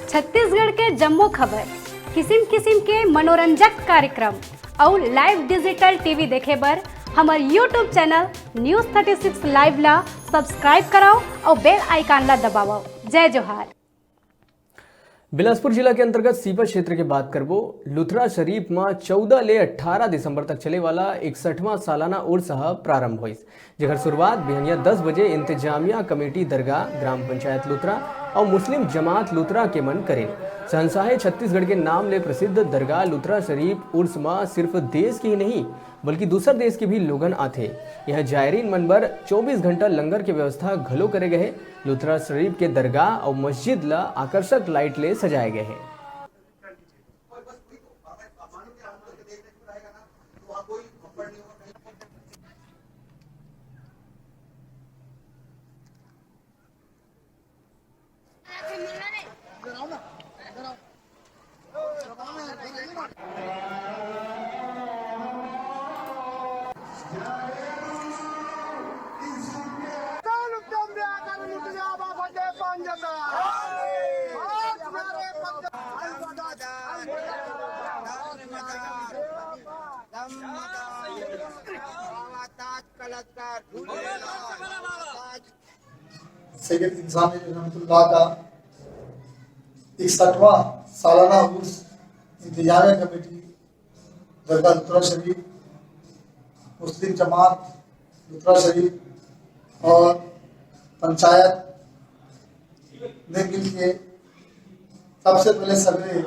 छत्तीसगढ़ के जम्मो खबर, किसिम किसिम के मनोरंजक कार्यक्रम और लाइव डिजिटल टीवी देखे बर हमार यूट्यूब चैनल न्यूज़ 36 लाइव ला सब्सक्राइब कराओ और बेल आइकन ला दबाओ। जय जोहार। बिलासपुर जिला के अंतर्गत सीपत क्षेत्र की बात करबो। लुथरा शरीफ में 14 ले 18 दिसंबर तक चले वाला 61वां सालाना उर्स प्रारंभ हुई, जेकर शुरुआत बिहनिया 10 बजे इंतजामिया कमेटी दरगाह ग्राम पंचायत लुथरा और मुस्लिम जमात लुथरा के मन करें। शहंशाहे छत्तीसगढ़ के नाम ले प्रसिद्ध दरगाह लुथरा शरीफ उर्स में सिर्फ देश के ही नहीं बल्कि दूसर देश के भी लोगन आथे। यह जायरीन मनबर 24 घंटा लंगर के व्यवस्था घलो करे गए। लुथरा शरीफ के दरगाह और मस्जिद ला आकर्षक लाइट ले सजाए गए हैं। सैयद इंसानी रहमतुल्लाह का 61वां सालाना उर्स इंतजामिया कमेटी दरगाह लुथरा शरीफ, मुस्लिम जमात लुथरा शरीफ और पंचायत ने मिलके सबसे पहले सवेरे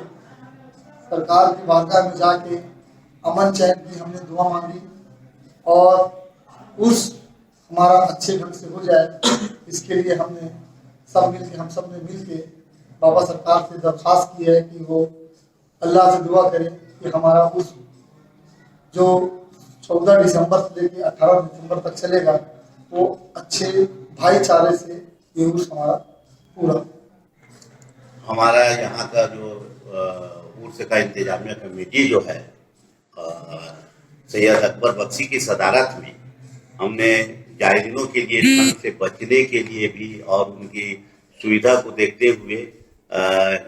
सरकार की बारगाह में जाके अमन चैन की हमने दुआ मांगी और उर्स हमारा अच्छे ढंग से हो जाए, इसके लिए हमने हम सब ने मिल के बाबा सरकार से दरख्वास्त की है कि वो अल्लाह से दुआ करें कि हमारा उर्स जो 14 दिसंबर से लेकर 18 दिसंबर तक चलेगा वो अच्छे भाईचारे से ये उर्स हमारा पूरा। हमारा यहाँ का जो उर्स का इंतजामिया कमेटी जो है सैयद अकबर बख्शी की सदारत में हमने जायरीनों के लिए ठंड से बचने के लिए भी और उनकी सुविधा को देखते हुए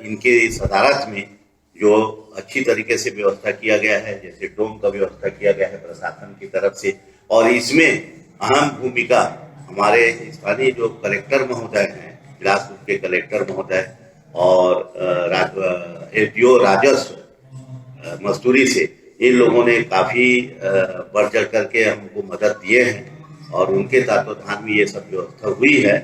इनके सदारत में जो अच्छी तरीके से व्यवस्था किया गया है, जैसे डोम का व्यवस्था किया गया है प्रशासन की तरफ से, और इसमें अहम भूमिका हमारे स्थानीय जो कलेक्टर महोदय हैं, बिलासपुर के कलेक्टर महोदय और एसडीओ राजस्व मजदूरी से, इन लोगों ने काफी बढ़ चढ़ करके हमको मदद दिए हैं और उनके तत्वाधान में ये सब व्यवस्था हुई है।